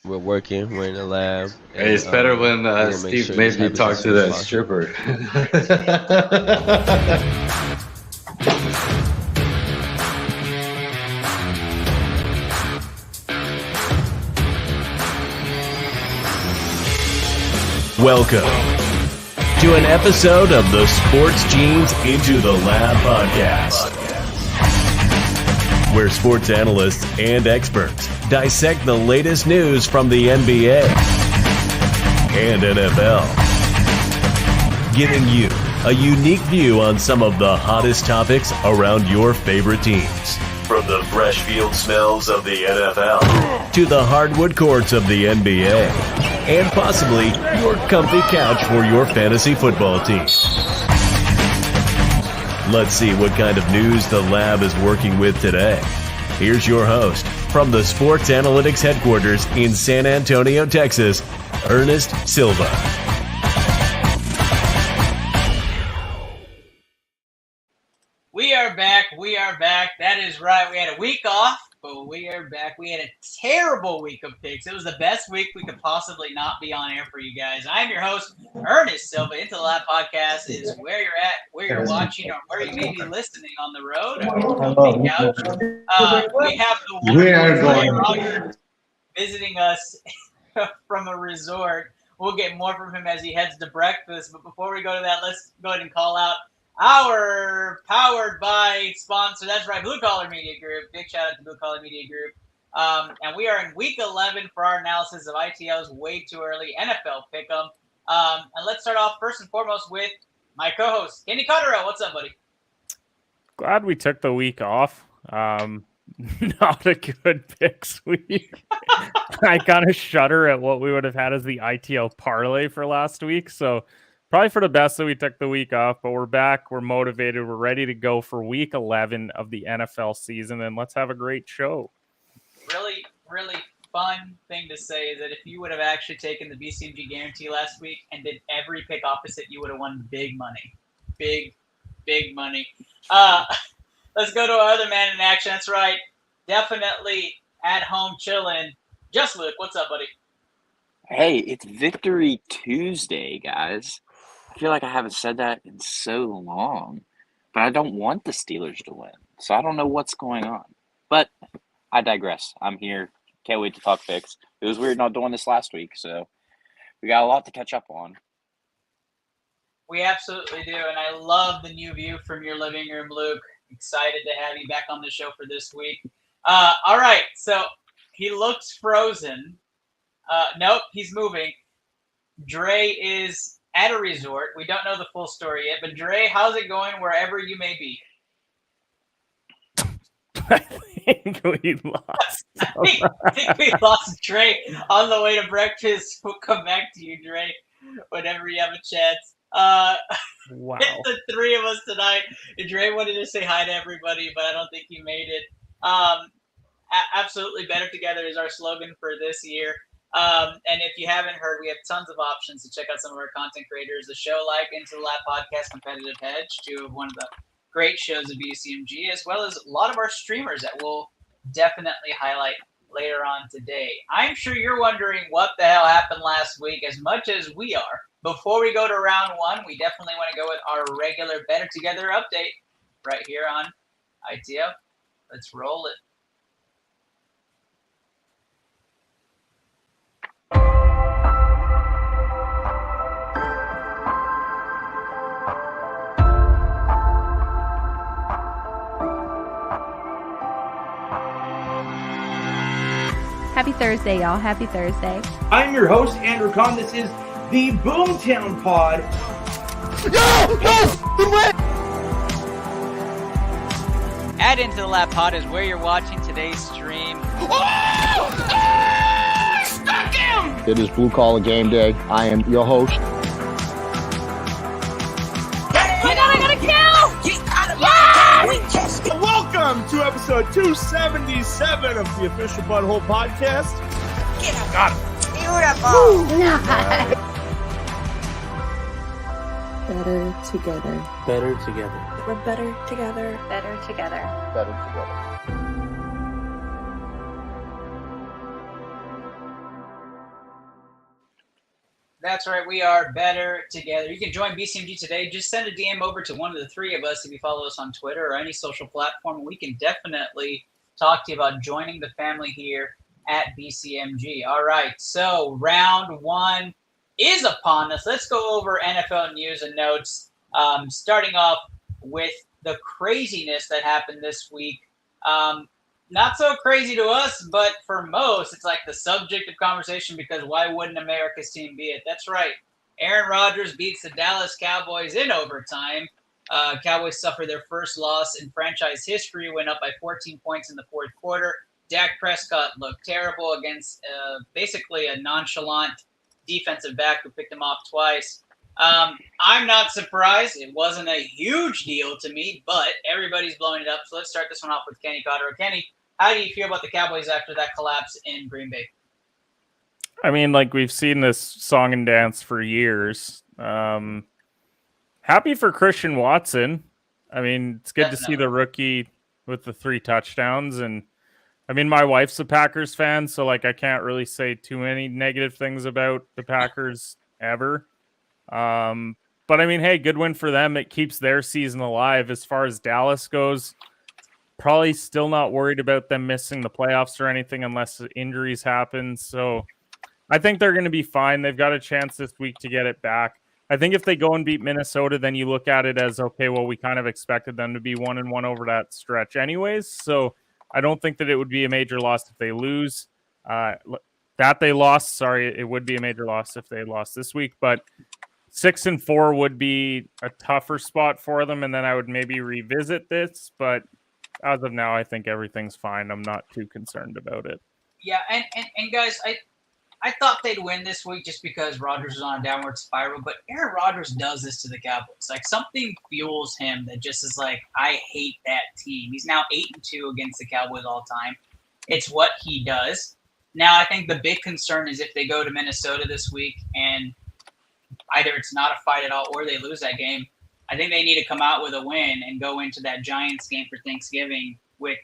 we're working. We're in the lab. Hey, it's better when we'll make Steve sure made this me happens talk as to soon as that possible. Welcome to an episode of the Sports Genes Into the Lab podcast, where sports analysts and experts dissect the latest news from the NBA and NFL, giving you a unique view on some of the hottest topics around your favorite teams. From the fresh field smells of the NFL to the hardwood courts of the NBA, and possibly your comfy couch for your fantasy football team. Let's see what kind of news the lab is working with today. Here's your host from the Sports Analytics headquarters in San Antonio, Texas, Ernest Silva. We are back. That is right. We had a week off, but we are back. We had a terrible week of picks. It was the best week we could possibly not be on air for you guys. I'm your host, Ernest Silva. Into the Lab podcast is where you're at, where you're watching, or where you may be listening on the road or on the couch. We have the wonderful Ray Rogers visiting us from a resort. We'll get more from him as he heads to breakfast. But before we go to that, let's go ahead and call out our powered by sponsor. That's right, Blue Collar Media Group. Big shout out to Blue Collar Media Group. And we are in week 11 for our analysis of ITL's Way Too Early NFL Pick'em. And let's start off first and foremost with my co-host, Kenny Cotterill. What's up, buddy? Glad we took the week off. Not a good picks week. I kind of shudder at what we would have had as the ITL parlay for last week. So probably for the best that we took the week off, but we're back. We're motivated. We're ready to go for week 11 of the NFL season, and let's have a great show. Really, really fun thing to say is that if you would have actually taken the BCMG guarantee last week and did every pick opposite, you would have won big money. Big money. Let's go to our other man in action. That's right. Definitely at home chilling. Just Luke, what's up, buddy? Hey, it's Victory Tuesday, guys. I feel like I haven't said that in so long, but I don't want the Steelers to win, so I don't know what's going on. But I digress. I'm here. Can't wait to talk picks. It was weird not doing this last week, so we got a lot to catch up on. We absolutely do, and I love the new view from your living room, Luke. Excited to have you back on the show for this week. All right, so he looks frozen. Nope, he's moving. Dre is at a resort. We don't know the full story yet, but Dre, how's it going wherever you may be? I think we lost. I think we lost Dre on the way to breakfast. We'll come back to you, Dre, whenever you have a chance. Wow. It's the three of us tonight. Dre wanted to say hi to everybody, but I don't think he made it. Absolutely Better Together is our slogan for this year. And if you haven't heard, we have tons of options to check out some of our content creators. The show like Into the Lab podcast, Competitive Hedge, two of one of the great shows of BCMG, as well as a lot of our streamers that we'll definitely highlight later on today. I'm sure you're wondering what the hell happened last week as much as we are. Before we go to round one, we definitely want to go with our regular Better Together update right here on ITL. Let's roll it. Happy Thursday, y'all. Happy Thursday. I'm your host, Andrew Kahn. This is the Boomtown Pod. At Into the Lab Pod is where you're watching today's stream. Stuck him! It is Blue Collar Game Day. I am your host. Oh my God, I got a kill! Yes! Welcome to episode 277 of the Official Butthole Podcast. Got him. Beautiful. Better together. Better together. We're better together. Better together. Better together. That's right. We are better together. You can join BCMG today. Just send a DM over to one of the three of us if you follow us on Twitter or any social platform. We can definitely talk to you about joining the family here at BCMG. All right. So round one is upon us. Let's go over NFL news and notes. Starting off with the craziness that happened this week. Not so crazy to us, but for most, it's like the subject of conversation because why wouldn't America's team be it? That's right. Aaron Rodgers beats the Dallas Cowboys in overtime. Cowboys suffered their first loss in franchise history, went up by 14 points in the fourth quarter. Dak Prescott looked terrible against basically a nonchalant defensive back who picked him off twice. I'm not surprised. It wasn't a huge deal to me, but everybody's blowing it up. So let's start this one off with Kenny Cotter. Kenny, how do you feel about the Cowboys after that collapse in Green Bay? I mean, like we've seen this song and dance for years. Happy for Christian Watson. I mean, it's good to see the rookie with the 3 touchdowns. And I mean, my wife's a Packers fan, so like I can't really say too many negative things about the Packers ever. But I mean, hey, good win for them. It keeps their season alive. As far as Dallas goes, probably still not worried about them missing the playoffs or anything unless injuries happen. So I think they're going to be fine. They've got a chance this week to get it back. I think if they go and beat Minnesota, then you look at it as, okay, well, we kind of expected them to be 1-1 over that stretch anyways. So I don't think that it would be a major loss if they lose. It would be a major loss if they lost this week, but 6-4 would be a tougher spot for them. And then I would maybe revisit this, but as of now, I think everything's fine. I'm not too concerned about it. Yeah, and guys, I thought they'd win this week just because Rodgers is on a downward spiral, but Aaron Rodgers does this to the Cowboys. Like something fuels him that just is like, I hate that team. He's now 8-2 against the Cowboys all time. It's what he does. Now I think the big concern is if they go to Minnesota this week and either it's not a fight at all or they lose that game, I think they need to come out with a win and go into that Giants game for Thanksgiving with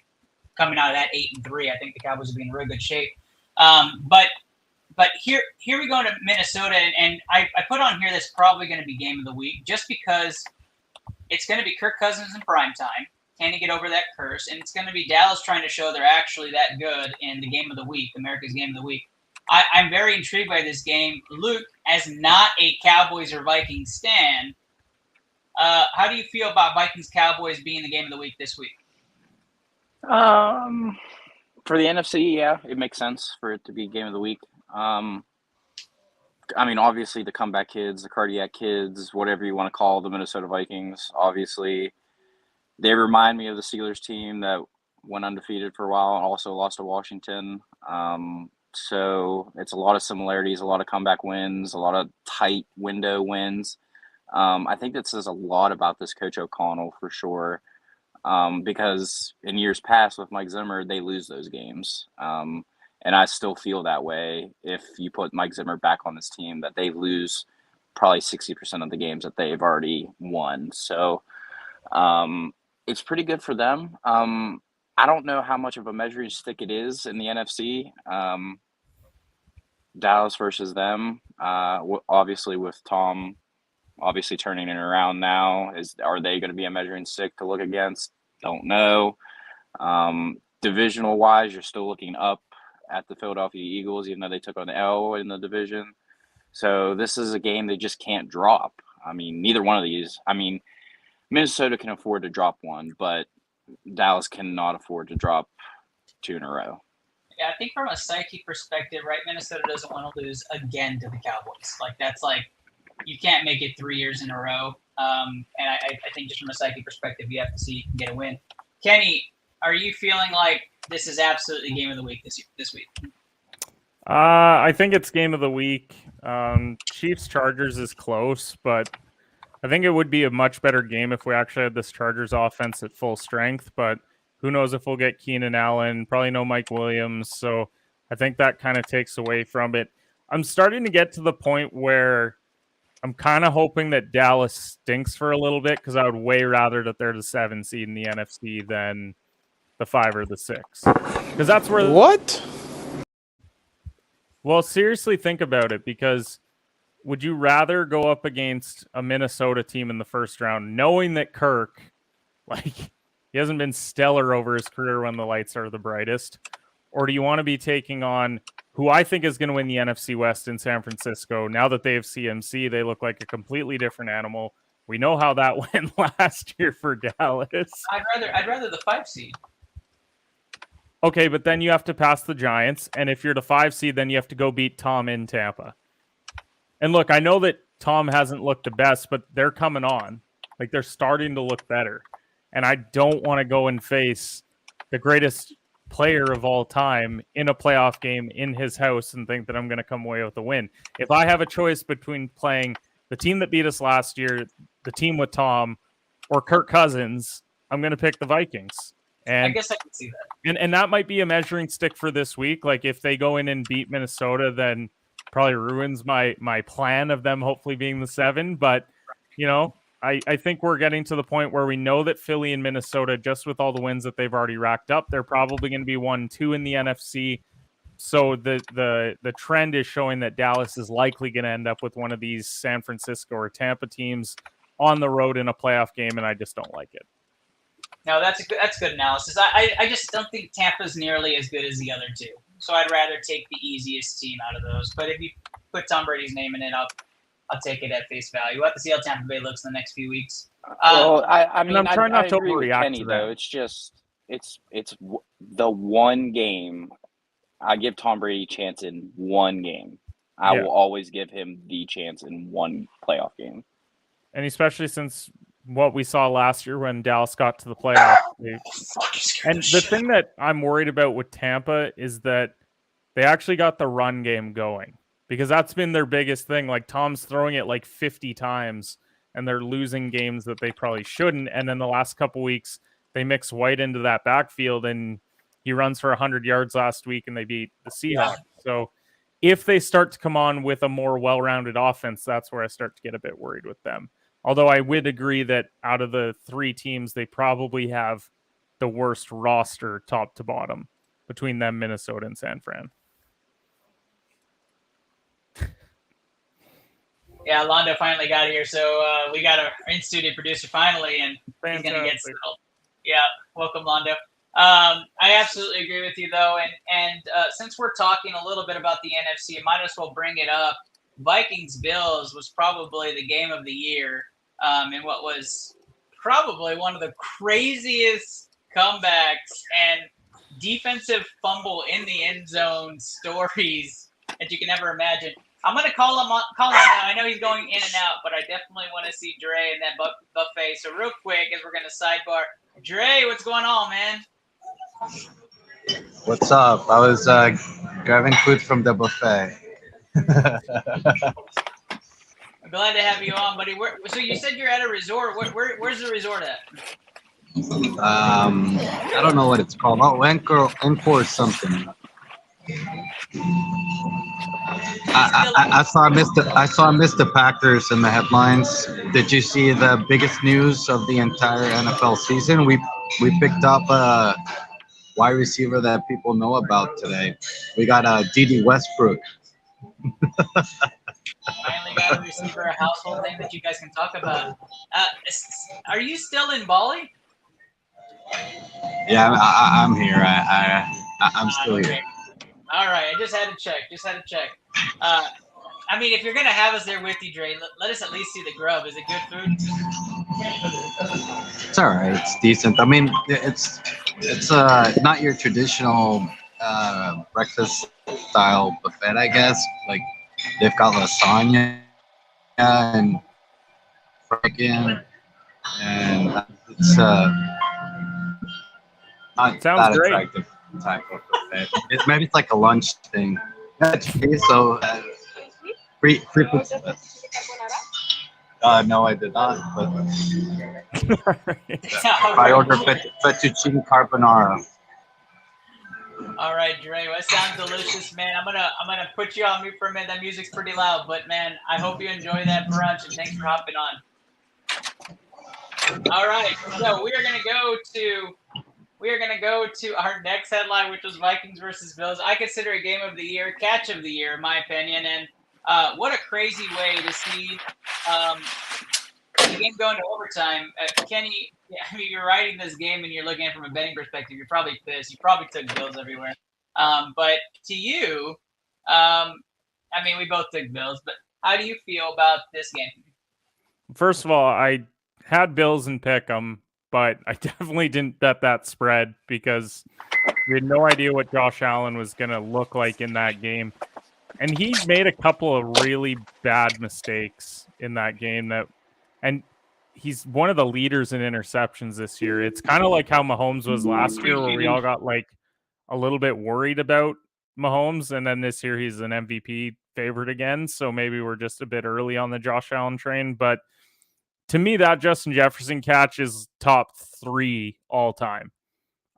coming out of that 8-3. I think the Cowboys will be in really good shape. But here we go to Minnesota, and I put on here that's probably going to be game of the week just because it's going to be Kirk Cousins in primetime. Can he get over that curse? And it's going to be Dallas trying to show they're actually that good in the game of the week, America's game of the week. I'm very intrigued by this game. Luke, as not a Cowboys or Vikings stan, how do you feel about Vikings-Cowboys being the game of the week this week? For the NFC, yeah, it makes sense for it to be game of the week. I mean, obviously the comeback kids, the cardiac kids, whatever you want to call the Minnesota Vikings, obviously they remind me of the Steelers team that went undefeated for a while and also lost to Washington. So it's a lot of similarities, a lot of comeback wins, a lot of tight window wins. I think that says a lot about this Coach O'Connell for sure, because in years past with Mike Zimmer, they lose those games. And I still feel that way if you put Mike Zimmer back on this team, that they lose probably 60% of the games that they've already won. So it's pretty good for them. I don't know how much of a measuring stick it is in the NFC. Dallas versus them, obviously with Tom obviously turning it around now. Are they going to be a measuring stick to look against? Don't know. Divisional wise, you're still looking up at the Philadelphia Eagles, even though they took an L in the division. So this is a game they just can't drop. I mean, neither one of these. I mean, Minnesota can afford to drop one, but Dallas cannot afford to drop 2 in a row. Yeah, I think from a psyche perspective, right, Minnesota doesn't want to lose again to the Cowboys. Like, that's like, you can't make it 3 years in a row. And I think just from a psyche perspective, you have to see you can get a win. Kenny, are you feeling like this is absolutely game of the week this week? I think it's game of the week. Chiefs-Chargers is close, but I think it would be a much better game if we actually had this Chargers offense at full strength, but who knows if we'll get Keenan Allen, probably no Mike Williams, so I think that kind of takes away from it. I'm starting to get to the point where I'm kind of hoping that Dallas stinks for a little bit because I would way rather that they're the 7 seed in the NFC than the 5 or the 6. Because that's where... What? Well, seriously, think about it, because would you rather go up against a Minnesota team in the first round, knowing that Kirk, he hasn't been stellar over his career when the lights are the brightest, or do you want to be taking on who I think is going to win the NFC West in San Francisco? Now that they have CMC, they look like a completely different animal. We know how that went last year for Dallas. I'd rather the 5 seed. Okay, but then you have to pass the Giants, and if you're the 5 seed, then you have to go beat Tom in Tampa. And look, I know that Tom hasn't looked the best, but they're coming on. They're starting to look better. And I don't want to go and face the greatest player of all time in a playoff game in his house and think that I'm going to come away with a win. If I have a choice between playing the team that beat us last year, the team with Tom, or Kirk Cousins, I'm going to pick the Vikings. And I guess I can see that. And that might be a measuring stick for this week. If they go in and beat Minnesota, then probably ruins my plan of them hopefully being the 7. But, I think we're getting to the point where we know that Philly and Minnesota, just with all the wins that they've already racked up, they're probably going to be 1-2 in the NFC. So the trend is showing that Dallas is likely going to end up with one of these San Francisco or Tampa teams on the road in a playoff game, and I just don't like it. No, that's good analysis. I just don't think Tampa's nearly as good as the other two. So I'd rather take the easiest team out of those. But if you put Tom Brady's name in it, I'll take it at face value. We'll have to see how Tampa Bay looks in the next few weeks. I mean, I'm trying not to agree with overreact Kenny, to though. that. It's just it's the one game. I give Tom Brady a chance in one game. I will always give him the chance in one playoff game. And especially since what we saw last year when Dallas got to the playoffs. And the thing that I'm worried about with Tampa is that they actually got the run game going. Because that's been their biggest thing. Tom's throwing it 50 times, and they're losing games that they probably shouldn't. And then the last couple weeks, they mix White into that backfield, and he runs for 100 yards last week, and they beat the Seahawks. Yeah. So if they start to come on with a more well-rounded offense, that's where I start to get a bit worried with them. Although I would agree that out of the 3 teams, they probably have the worst roster top to bottom between them, Minnesota, and San Fran. Yeah, Londo finally got here, so we got our in-studio producer finally, and Fantastic. He's going to get settled. Yeah, welcome, Londo. I absolutely agree with you, though, and since we're talking a little bit about the NFC, I might as well bring it up. Vikings-Bills was probably the game of the year, in what was probably one of the craziest comebacks and defensive fumble in the end zone stories that you can ever imagine. I'm going to call him now. I know he's going in and out, but I definitely want to see Dre in that buffet. So real quick, as we're going to sidebar, Dre, what's going on, man? What's up? I was grabbing food from the buffet. I'm glad to have you on, buddy. So you said you're at a resort. Where's the resort at? I don't know what it's called. Oh, Encore something. I saw Mr. Packers in the headlines. Did you see the biggest news of the entire NFL season? We picked up a wide receiver that people know about today. We got D.D. Westbrook. Finally got a receiver, a household name that you guys can talk about. Are you still in Bali? Yeah, I'm here. I'm still here. All right, I just had to check. I mean, if you're gonna have us there with you, Dre, let us at least see the grub. Is it good food? It's all right. It's decent. I mean, it's not your traditional breakfast style buffet, I guess. They've got lasagna and chicken, and it's not that attractive type of buffet. Maybe it's like a lunch thing. So free pizza. No, I did not. But I ordered fettuccine carbonara. All right, Dre. Well, that sounds delicious, man. I'm gonna put you on mute for a minute. That music's pretty loud, but man, I hope you enjoy that brunch, and thanks for hopping on. All right, so we are gonna go to our next headline, which was Vikings versus Bills. I consider a game of the year, catch of the year, in my opinion, and What a crazy way to see the game going to overtime. Kenny, I mean, you're writing this game and you're looking at it from a betting perspective. You're probably pissed. You probably took Bills everywhere. But to you, I mean, we both took Bills. But how do you feel about this game? First of all, I had Bills and pick 'em, but I definitely didn't bet that spread because we had no idea what Josh Allen was going to look like in that game. And he made a couple of really bad mistakes in that game and he's one of the leaders in interceptions this year. It's kind of like how Mahomes was last year, where we all got like a little bit worried about Mahomes, and then this year he's an MVP favorite again. So maybe we're just a bit early on the Josh Allen train. But to me, that Justin Jefferson catch is top 3 all time.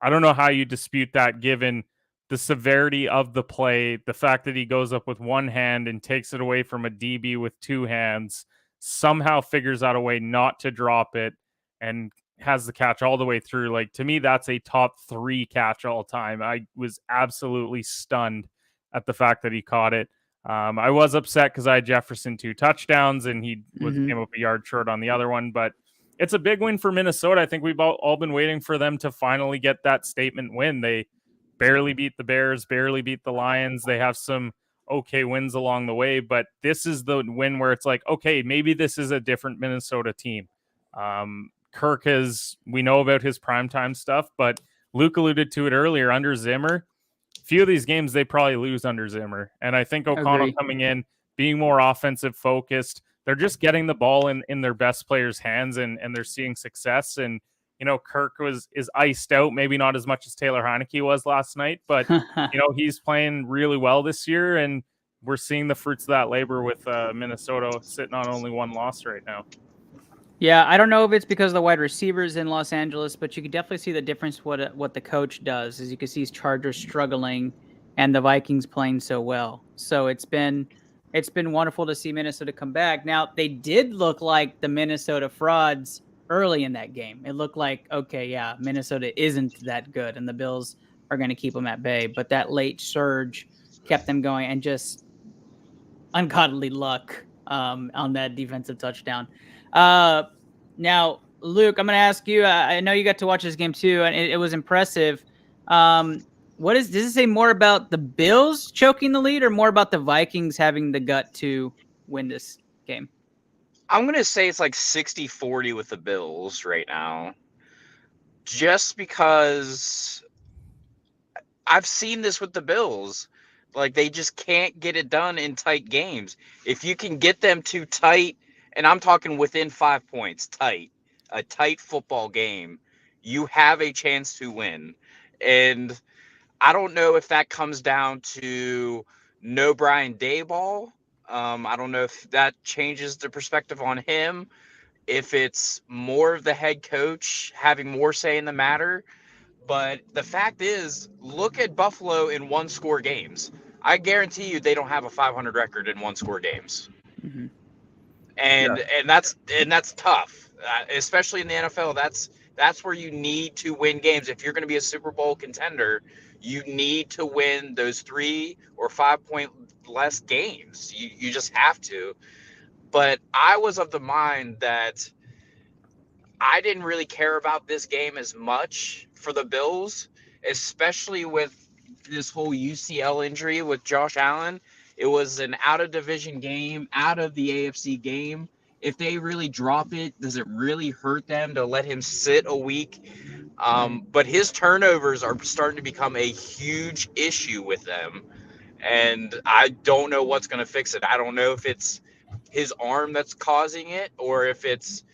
I don't know how you dispute that given the severity of the play, the fact that he goes up with one hand and takes it away from a DB with 2 hands, somehow figures out a way not to drop it and has the catch all the way through. Like, to me, that's a top 3 catch all time. I was absolutely stunned at the fact that he caught it. I was upset because I had Jefferson 2 touchdowns and he came up a yard short on the other one, but it's a big win for Minnesota. I think we've all been waiting for them to finally get that statement win. They barely beat the Bears, barely beat the Lions. They have some okay wins along the way, but this is the win where it's like, okay, maybe this is a different Minnesota team. Kirk we know about his primetime stuff, but Luke alluded to it earlier. Under Zimmer, few of these games they probably lose under Zimmer. And I think O'Connell coming in, being more offensive focused, they're just getting the ball in their best players' hands and they're seeing success. And Kirk is iced out, maybe not as much as Taylor Heineke was last night, but he's playing really well this year, and we're seeing the fruits of that labor with Minnesota sitting on only 1 loss right now. Yeah, I don't know if it's because of the wide receivers in Los Angeles, but you can definitely see the difference what the coach does. As you can see, his Chargers struggling and the Vikings playing so well. So it's been wonderful to see Minnesota come back. Now, they did look like the Minnesota frauds early in that game. It looked like, okay, yeah, Minnesota isn't that good, and the Bills are going to keep them at bay. But that late surge kept them going, and just ungodly luck on that defensive touchdown. Now, Luke, I'm going to ask you. I know you got to watch this game too, and it was impressive. Does it say more about the Bills choking the lead, or more about the Vikings having the gut to win this game? I'm going to say it's like 60-40 with the Bills right now. Just because I've seen this with the Bills. Like, they just can't get it done in tight games. If you can get them too tight, and I'm talking within 5 points, a tight football game, you have a chance to win. And I don't know if that comes down to no Brian Daboll. I don't know if that changes the perspective on him, if it's more of the head coach having more say in the matter. But the fact is, look at Buffalo in 1-score games. I guarantee you they don't have a 500 record in 1-score games. Mm-hmm. And that's tough, especially in the NFL. That's where you need to win games. If you're going to be a Super Bowl contender, you need to win those 3 or 5 point less games. You just have to. But I was of the mind that I didn't really care about this game as much for the Bills, especially with this whole UCL injury with Josh Allen. It was an out-of-division game, out of the AFC game. If they really drop it, does it really hurt them to let him sit a week? But his turnovers are starting to become a huge issue with them. And I don't know what's going to fix it. I don't know if it's his arm that's causing it, or if it's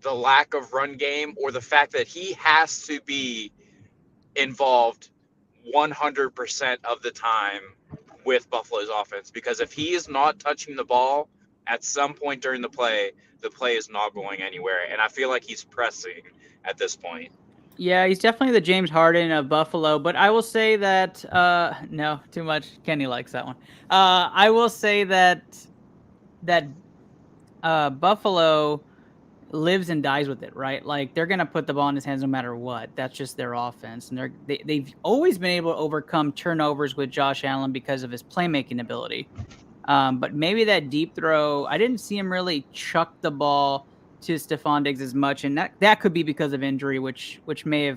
the lack of run game, or the fact that he has to be involved 100% of the time with Buffalo's offense. Because if he is not touching the ball at some point during the play is not going anywhere. And I feel like he's pressing at this point. Yeah, he's definitely the James Harden of Buffalo, but I will say that no, too much. Kenny likes that one. I will say that Buffalo lives and dies with it, right? Like, they're gonna put the ball in his hands no matter what. That's just their offense, and they've always been able to overcome turnovers with Josh Allen because of his playmaking ability. But maybe that deep throw, I didn't see him really chuck the ball to Stephon Diggs as much, and that could be because of injury, which may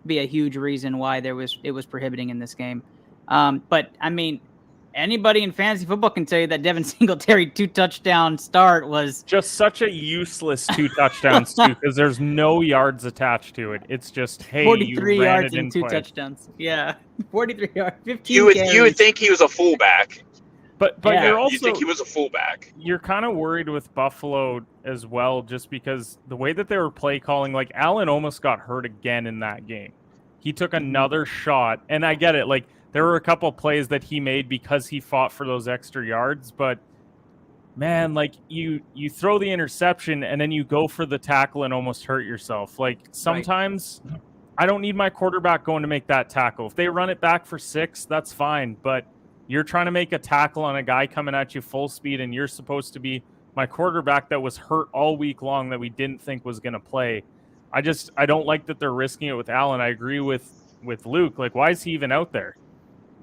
be a huge reason why it was prohibiting in this game. But I mean, anybody in fantasy football can tell you that Devin Singletary 2-touchdown start was just such a useless 2 touchdowns too, because there's no yards attached to it. It's just 43 you ran yards it and 2 play. touchdowns. Yeah, 43 yards, 15 You would carries. think he was a fullback. But Yeah. you're also You think he was a fullback. You're kind of worried with Buffalo as well, just because the way that they were play calling, like Allen almost got hurt again in that game. He took another shot, and I get it. Like there were a couple plays that he made because he fought for those extra yards, but man, like you throw the interception and then you go for the tackle and almost hurt yourself. Like sometimes I don't need my quarterback going to make that tackle. If they run it back for 6, that's fine, but you're trying to make a tackle on a guy coming at you full speed, and you're supposed to be my quarterback that was hurt all week long that we didn't think was going to play. I don't like that they're risking it with Allen. I agree with Luke. Like, why is he even out there?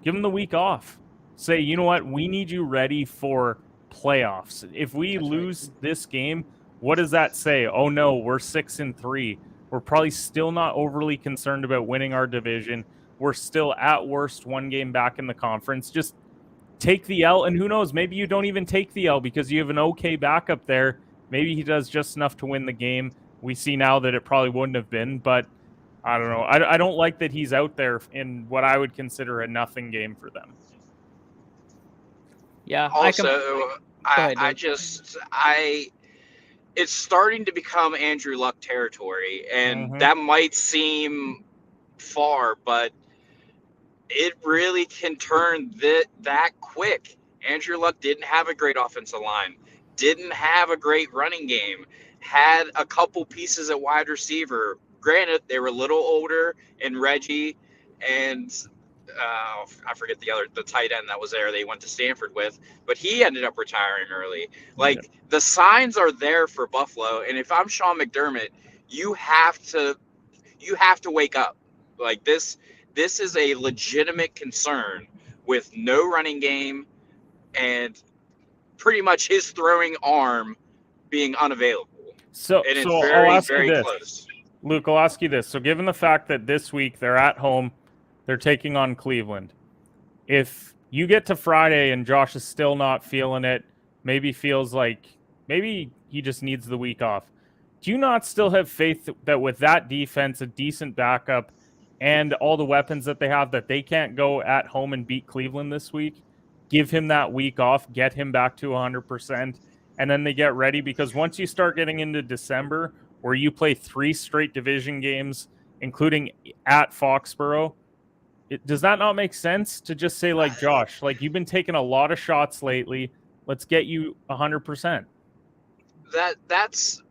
Give him the week off. Say, you know what? We need you ready for playoffs. If we lose this game, what does that say? Oh no, we're 6-3. We're probably still not overly concerned about winning our division. We're still at worst 1 game back in the conference. Just take the L, and who knows, maybe you don't even take the L because you have an okay backup there. Maybe he does just enough to win the game. We see now that it probably wouldn't have been, but I don't know. I don't like that he's out there in what I would consider a nothing game for them. Yeah. Also, it's starting to become Andrew Luck territory, and that might seem far, but it really can turn that quick. Andrew Luck didn't have a great offensive line, didn't have a great running game, had a couple pieces at wide receiver. Granted, they were a little older in Reggie and I forget the tight end that was there. They went to Stanford with, but he ended up retiring early. Like the signs are there for Buffalo, and if I'm Sean McDermott, you have to wake up. Like this is a legitimate concern with no running game and pretty much his throwing arm being unavailable. So and it's I'll very, ask very you this. close. Luke, I'll ask you this. So given the fact that this week they're at home, they're taking on Cleveland. If you get to Friday and Josh is still not feeling it, maybe feels like maybe he just needs the week off, do you not still have faith that with that defense, a decent backup, and all the weapons that they have, that they can't go at home and beat Cleveland this week? Give him that week off, get him back to 100%, and then they get ready, because once you start getting into December, where you play 3 straight division games, including at Foxborough, does that not make sense to just say, like, Josh, like, you've been taking a lot of shots lately, let's get you 100%? That's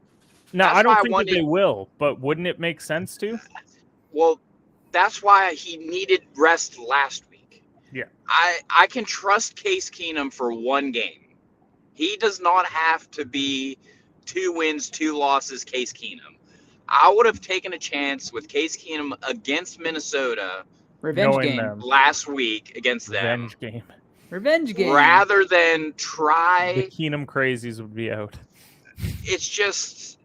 I don't think that they will, but wouldn't it make sense to? Well, that's why he needed rest last week. Yeah. I can trust Case Keenum for 1 game. He does not have to be 2 wins, 2 losses Case Keenum. I would have taken a chance with Case Keenum against Minnesota. Revenge game. Last week against them. Revenge game. Rather than try. The Keenum crazies would be out. It's just,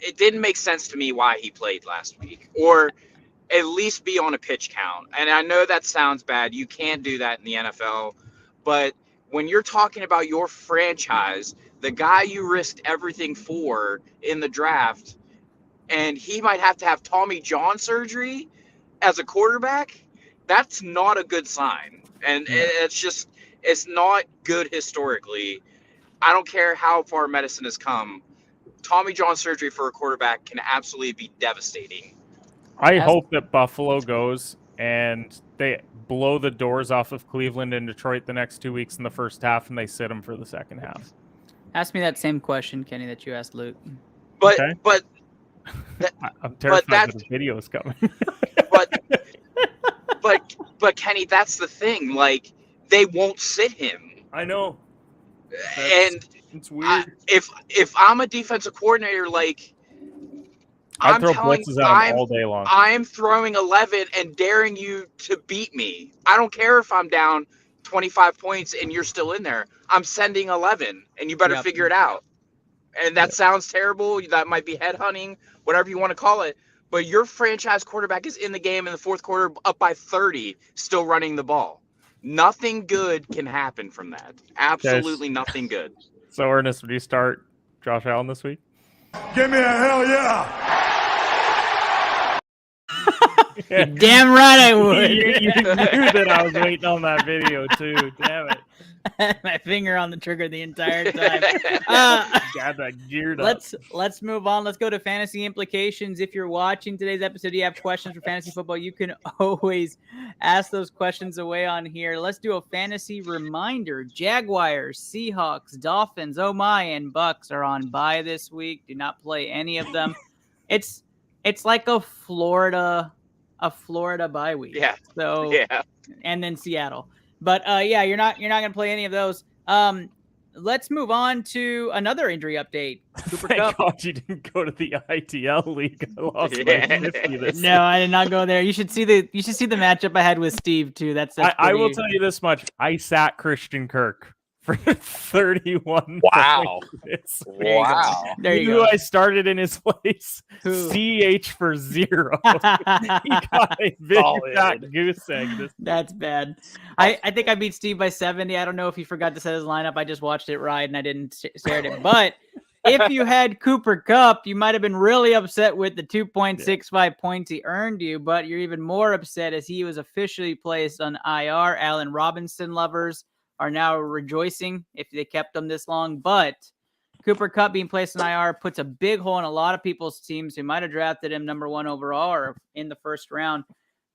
it didn't make sense to me why he played last week, or at least be on a pitch count. And I know that sounds bad. You can't do that in the NFL. But when you're talking about your franchise, the guy you risked everything for in the draft, and he might have to have Tommy John surgery as a quarterback, that's not a good sign. And it's not good historically. I don't care how far medicine has come. Tommy John surgery for a quarterback can absolutely be devastating. I hope that Buffalo goes and they blow the doors off of Cleveland and Detroit the next 2 weeks in the first half, and they sit them for the second half. Ask me that same question, Kenny, that you asked Luke. But okay. I'm terrified that the video is coming. but Kenny, that's the thing. Like, they won't sit him. I know. It's weird. If I'm a defensive coordinator, like, I'd throw blitzes at him all day long. I'm throwing 11 and daring you to beat me. I don't care if I'm down 25 points and you're still in there. I'm sending 11 and you better figure it out. And that sounds terrible. That might be headhunting, whatever you want to call it. But your franchise quarterback is in the game in the fourth quarter up by 30, still running the ball. Nothing good can happen from that. Absolutely nothing good. So, Ernest, would you start Josh Allen this week? Give me a hell yeah. Damn right I would. You knew that I was waiting on that video too. Damn it. My finger on the trigger the entire time. Got that geared up. Let's move on. Let's go to fantasy implications. If you're watching today's episode, you have questions for fantasy football, you can always ask those questions away on here. Let's do a fantasy reminder. Jaguars, Seahawks, Dolphins, oh my, and Bucks are on bye this week. Do not play any of them. It's like a Florida bye week. Yeah. So and then Seattle. But you're not gonna play any of those. Let's move on to another injury update. Cooper Thank Kupp. God you didn't go to the ITL league. I lost my 50 this No, I did not go there. You should see the matchup I had with Steve too. That's I will tell you this much. I sat Christian Kirk for 31 Wow. points. Wow. There you Who go. I started in his place. Who? CH for 0. He got a big fat goose egg. That's bad. I think I beat Steve by 70. I don't know if he forgot to set his lineup. I just watched it ride and I didn't stare at it. But if you had Cooper Kupp, you might have been really upset with the 2.65 points he earned you, but you're even more upset as he was officially placed on IR. Allen Robinson lovers are now rejoicing if they kept him this long, but Cooper Kupp being placed on IR puts a big hole in a lot of people's teams who might have drafted him number 1 overall or in the first round.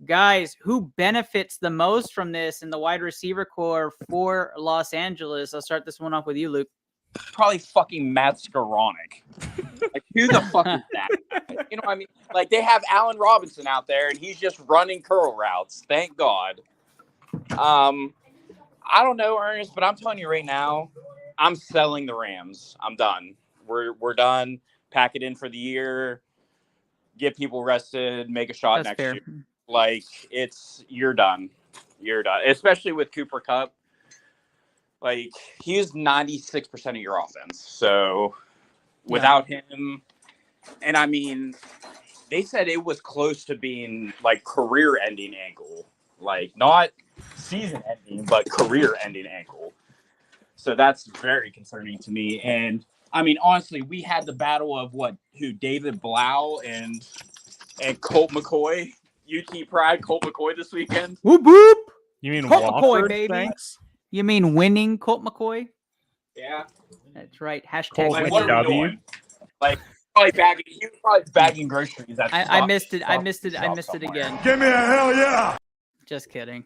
Guys, who benefits the most from this in the wide receiver core for Los Angeles? I'll start this one off with you, Luke. Probably fucking Matt Skoranek. Like, who the fuck is that? You know what I mean? Like, they have Allen Robinson out there, and he's just running curl routes. Thank God. I don't know, Ernest, but I'm telling you right now, I'm selling the Rams. I'm done. We're done. Pack it in for the year. Get people rested. Make a shot next year. Like, you're done. You're done. Especially with Cooper Kupp. Like, he's 96% of your offense. So, without him, and I mean, they said it was close to being, like, career-ending ankle. Like, not season-ending, but career-ending ankle. So, that's very concerning to me. And, I mean, honestly, we had the battle of David Blau and Colt McCoy. UT Pride, Colt McCoy this weekend. Whoop, whoop. You mean Colt Wofford, McCoy, baby? Thanks? You mean winning Colt McCoy? Yeah. That's right. Hashtag Colt winning. What are we doing? Like, he was probably bagging groceries. I missed it. I missed it again. Give me a hell yeah. Just kidding.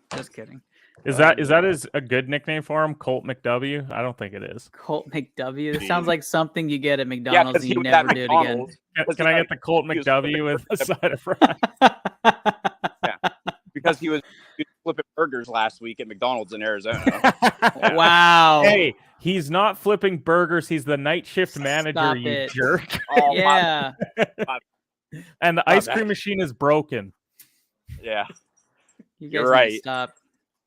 Is that a good nickname for him? Colt McW? I don't think it is. Colt McW. It sounds like something you get at McDonald's and you never do it again. Can I get the Colt McW with a side of fries? Because he was flipping burgers last week at McDonald's in Arizona. Wow. Hey, he's not flipping burgers. He's the night shift manager, Stop you it. jerk. Oh, Yeah. And the ice cream machine is broken. Yeah. You guys You're need to right. stop.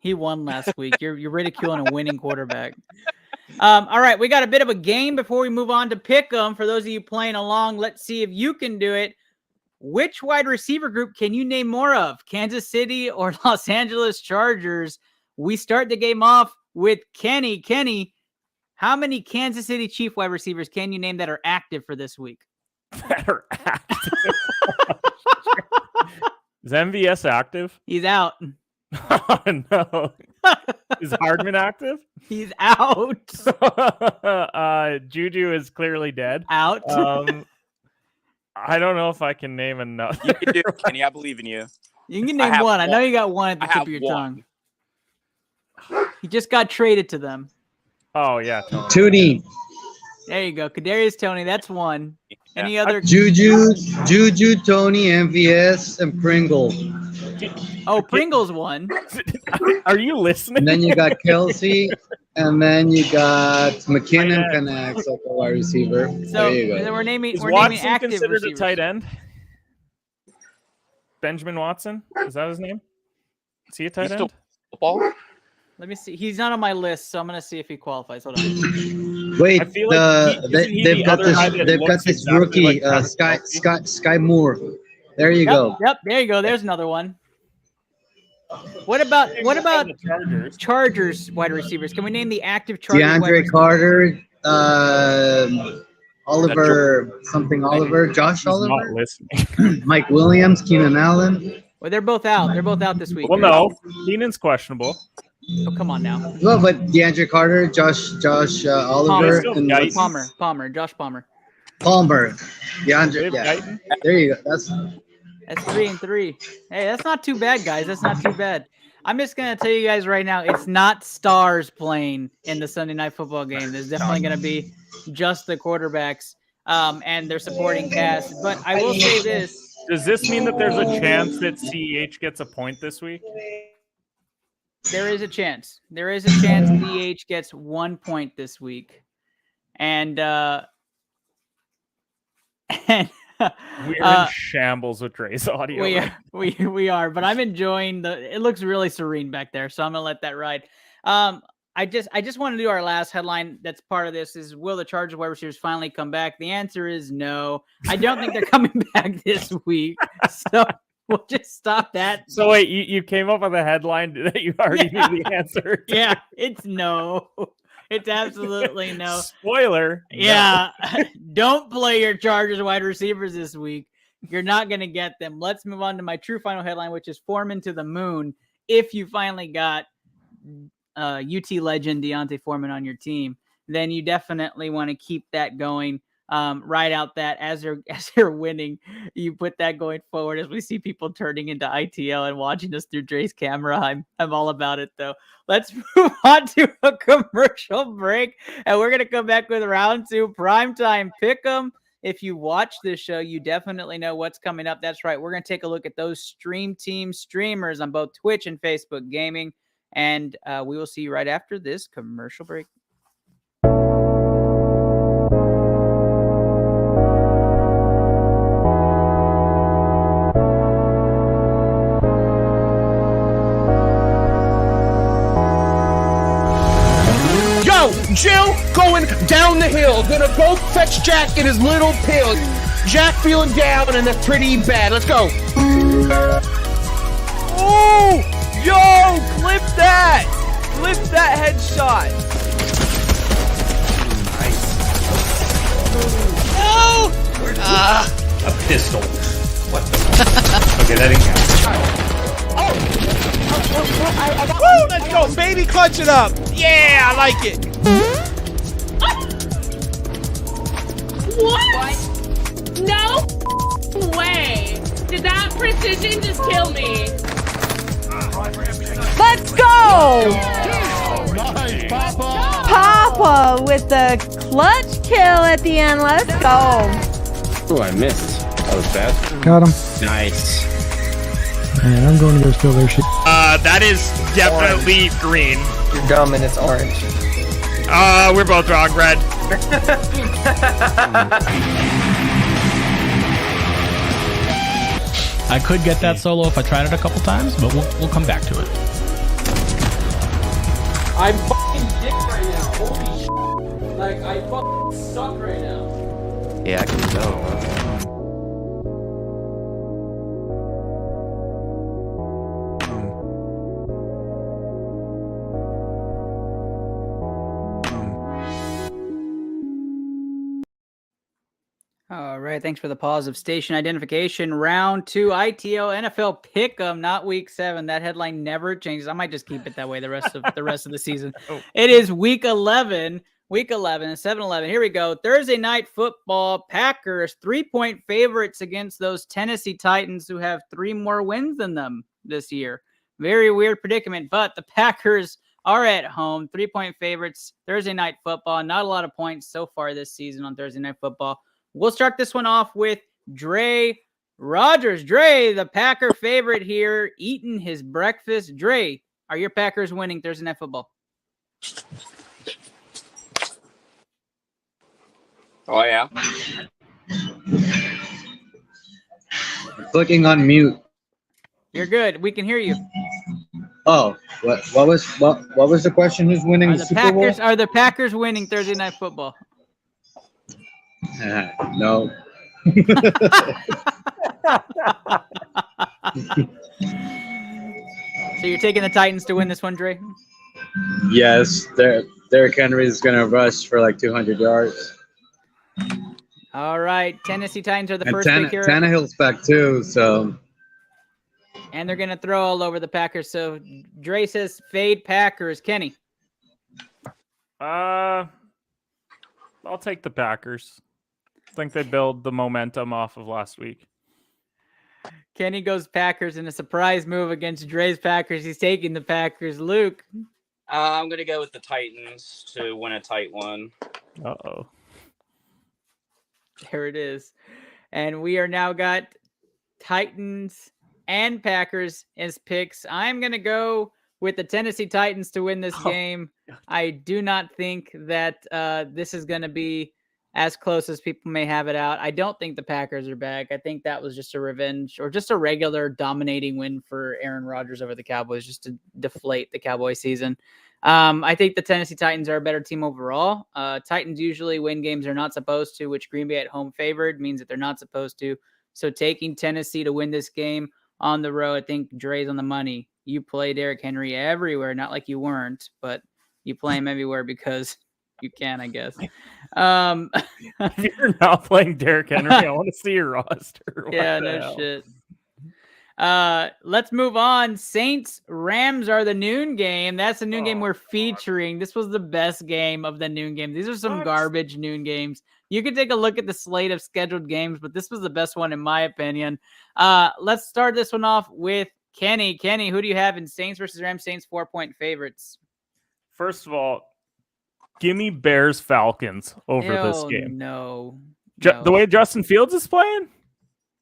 He won last week. You're ridiculing a winning quarterback. All right, we got a bit of a game before we move on to pick 'em. For those of you playing along, let's see if you can do it. Which wide receiver group can you name more of? Kansas City or Los Angeles Chargers? We start the game off with Kenny. Kenny, how many Kansas City Chief wide receivers can you name that are active for this week? That are active. Is MVS active? He's out. Oh, no. Is Hardman active? He's out. Juju is clearly dead. Out. I don't know if I can name another. You can do it, Kenny. I believe in you. You can name one. I know you got one at the tip of your tongue. He just got traded to them. Oh, yeah. Tootie. There you go. Kadarius Toney. That's one. Any other? Juju, Tony, MVS, and Pringle. Oh, Pringle's one. Are you listening? And then you got Kelsey, and then you got McKinnon kind of acts like a wide receiver. So there you go. we're naming Is we're Watson naming active considered receivers. a tight end? Benjamin Watson? Is that his name? Is he a tight end? Football? Let me see. He's not on my list, so I'm gonna see if he qualifies. Hold on. Wait, I feel like they've got this rookie, Sky Moore. There you go. Yep, there you go. There's another one. What about Chargers wide receivers? Can we name the active Chargers wide DeAndre receivers? Carter, Oliver, Josh Oliver, not listening. Mike Williams, Keenan Allen. Well, they're both out. They're both out this week. Well, no, Keenan's questionable. Oh, come on now. Well, but DeAndre Carter, Josh Oliver, and Josh Palmer. DeAndre. Yeah. There you go. That's 3-3. Hey, that's not too bad, guys. That's not too bad. I'm just gonna tell you guys right now, it's not stars playing in the Sunday Night Football game. There's definitely gonna be just the quarterbacks and their supporting cast. But I will say this: does this mean that there's a chance that CEH gets a point this week? There is a chance. There is a chance CEH gets 1 point this week, and we're in shambles with Dre's audio. We are, but I'm enjoying it looks really serene back there, so I'm gonna let that ride. I just want to do our last headline that's part of this is, will the Chargers wide receivers finally come back? The answer is no. I don't think they're coming back this week. So we'll just stop that. So wait, you came up with a headline that you already knew the answer to. Yeah, it's no. It's absolutely no. Spoiler. Yeah. No. Don't play your Chargers wide receivers this week. You're not going to get them. Let's move on to my true final headline, which is Foreman to the moon. If you finally got UT legend Deontay Foreman on your team, then you definitely want to keep that going. Ride out that as they're winning, you put that going forward. As we see people turning into ITL and watching us through Dre's camera, I'm all about it though. Let's move on to a commercial break, and we're gonna come back with round 2 primetime pick'em. If you watch this show, you definitely know what's coming up. That's right. We're gonna take a look at those stream team streamers on both Twitch and Facebook Gaming, and we will see you right after this commercial break. Jill going down the hill, gonna go fetch Jack in his little pill. Jack feeling down and that's pretty bad. Let's go. Oh, yo, clip that headshot. No. A pistol. What the? Okay, that didn't count. Woo, let's go, baby, clutch it up. Yeah, I like it. What? No way. Did that precision just kill me? Let's go! Nice, Papa. Papa with the clutch kill at the end. Let's go. Oh, I missed. That was fast. Got him. Nice. Man, I'm going to go steal their shit. That is definitely green. You're dumb and it's orange. We're both wrong, red. I could get that solo if I tried it a couple times, but we'll come back to it. I'm fucking dick right now. Holy shit. Like, I fucking suck right now. Yeah, I can tell. All right, thanks for the pause of station identification. Round 2, ITL NFL Pick'em, not Week 7. That headline never changes. I might just keep it that way the rest of the season. It is Week 11, 7-11. Here we go. Thursday night football. Packers 3-point favorites against those Tennessee Titans who have 3 more wins than them this year. Very weird predicament, but the Packers are at home. 3-point favorites. Thursday night football. Not a lot of points so far this season on Thursday night football. We'll start this one off with Dre Rogers. Dre, the Packer favorite here, eating his breakfast. Dre, are your Packers winning Thursday Night Football? Oh, yeah. Clicking on mute. You're good. We can hear you. Oh, what was the question? Who's winning the Super Bowl? Are the Packers winning Thursday Night Football? No. So you're taking the Titans to win this one, Dre? Yes, Derrick Henry is going to rush for like 200 yards. All right, Tennessee Titans are the And first pick here. Tannehill's back too, so. And they're going to throw all over the Packers. So Dre says fade Packers. Kenny? I'll take the Packers. I think they build the momentum off of last week. Kenny goes Packers in a surprise move against Dre's Packers. He's taking the Packers. Luke? I'm going to go with the Titans to win a tight one. Uh-oh. There it is. And we are now got Titans and Packers as picks. I'm going to go with the Tennessee Titans to win this game. I do not think that this is going to be as close as people may have it out. I don't think the Packers are back. I think that was just a revenge or just a regular dominating win for Aaron Rodgers over the Cowboys just to deflate the Cowboy season. I think the Tennessee Titans are a better team overall. Titans usually win games they're not supposed to, which Green Bay at home favored means that they're not supposed to. So taking Tennessee to win this game on the road, I think Dre's on the money. You play Derrick Henry everywhere, not like you weren't, but you play him everywhere because you can, I guess. If you're not playing Derrick Henry, I want to see your roster. Yeah, no shit. Let's move on. Saints Rams are the noon game. That's the noon game we're featuring. This was the best game of the noon game. These are some garbage noon games. You can take a look at the slate of scheduled games, but this was the best one in my opinion. Let's start this one off with Kenny. Kenny, who do you have in Saints versus Rams? Saints 4-point favorites. First of all, give me Bears Falcons over this game. No. The way Justin Fields is playing?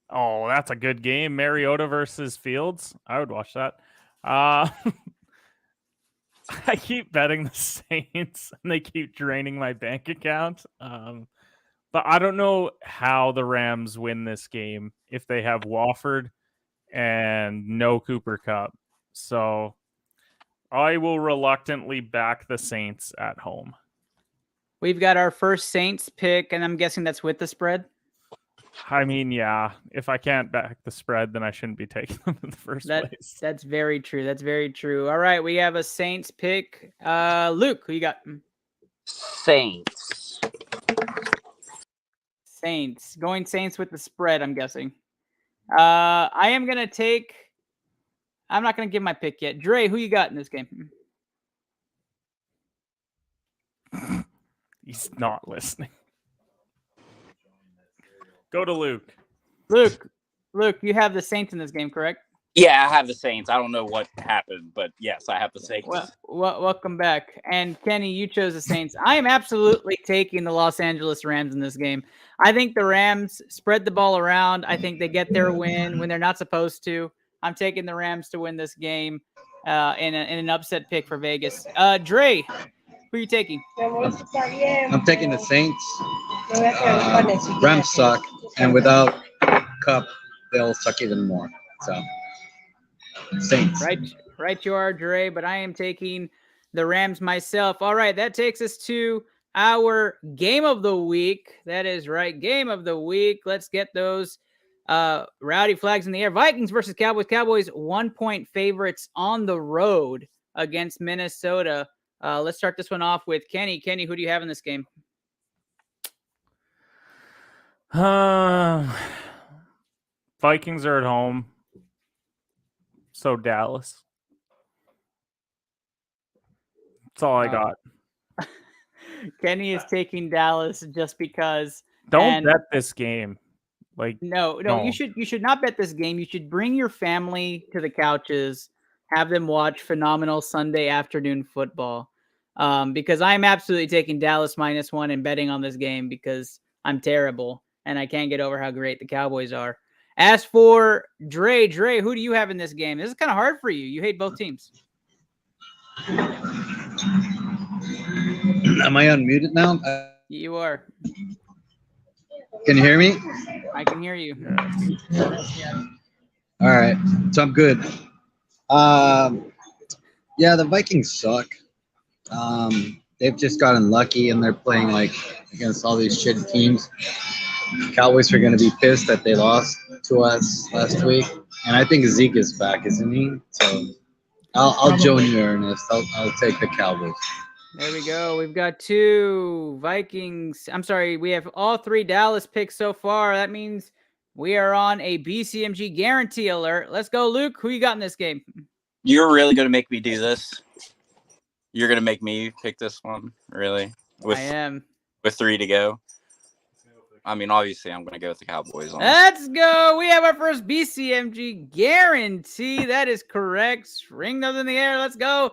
Oh, that's a good game. Mariota versus Fields. I would watch that. I keep betting the Saints, and they keep draining my bank account. But I don't know how the Rams win this game if they have Wofford and no Cooper Kupp. So I will reluctantly back the Saints at home. We've got our first Saints pick, and I'm guessing that's with the spread. I mean, yeah, if I can't back the spread, then I shouldn't be taking them in the first place. That's very true. That's very true. All right, we have a Saints pick. Luke, who you got? Saints. Saints. Going Saints with the spread, I'm guessing. I am going to take... I'm not going to give my pick yet. Dre, who you got in this game? He's not listening. Go to Luke. Luke, you have the Saints in this game, correct? Yeah, I have the Saints. I don't know what happened, but yes, I have the Saints. Welcome back. And Kenny, you chose the Saints. I am absolutely taking the Los Angeles Rams in this game. I think the Rams spread the ball around. I think they get their win when they're not supposed to. I'm taking the Rams to win this game in an upset pick for Vegas. Dre, who are you taking? I'm taking the Saints. Rams suck, and without Cup, they'll suck even more. So, Saints. Right you are, Dre, but I am taking the Rams myself. All right, that takes us to our game of the week. That is right, game of the week. Let's get those rowdy flags in the air. Vikings versus Cowboys. Cowboys 1-point favorites on the road against Minnesota. Let's start this one off with Kenny. Kenny, who do you have in this game? Vikings are at home. So Dallas. That's all I got. Kenny is taking Dallas just because. Don't bet this game. No, you should not bet this game. You should bring your family to the couches, have them watch phenomenal Sunday afternoon football. Because I'm absolutely taking Dallas -1 and betting on this game because I'm terrible and I can't get over how great the Cowboys are. As for Dre, who do you have in this game? This is kind of hard for you. You hate both teams. Am I unmuted now? You are. Can you hear me? I can hear you. All right, so I'm good. Yeah, the Vikings suck. They've just gotten lucky, and they're playing like against all these shitty teams. Cowboys are going to be pissed that they lost to us last week, and I think Zeke is back, isn't he? So I'll join you, Ernest. I'll take the Cowboys. There we go. We've got 2 Vikings. I'm sorry. We have all 3 Dallas picks so far. That means we are on a BCMG guarantee alert. Let's go, Luke. Who you got in this game? You're really going to make me do this? You're going to make me pick this one? Really? I am. With 3 to go? I mean, obviously, I'm going to go with the Cowboys. Let's go. We have our first BCMG guarantee. That is correct. Ring those in the air. Let's go.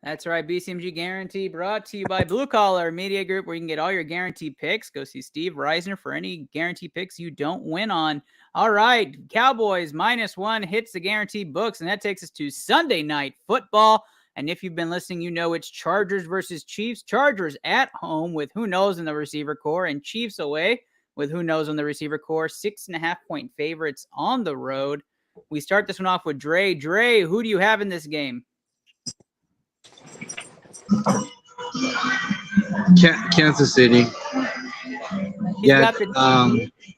That's right. BCMG guarantee brought to you by Blue Collar Media Group, where you can get all your guarantee picks. Go see Steve Reisner for any guarantee picks you don't win on. All right. Cowboys -1 hits the guarantee books, and that takes us to Sunday Night Football. And if you've been listening, you know it's Chargers versus Chiefs. Chargers at home with who knows in the receiver core, and Chiefs away with who knows on the receiver core. 6.5-point favorites on the road. We start this one off with Dre. Dre, who do you have in this game? Kansas City. Yeah,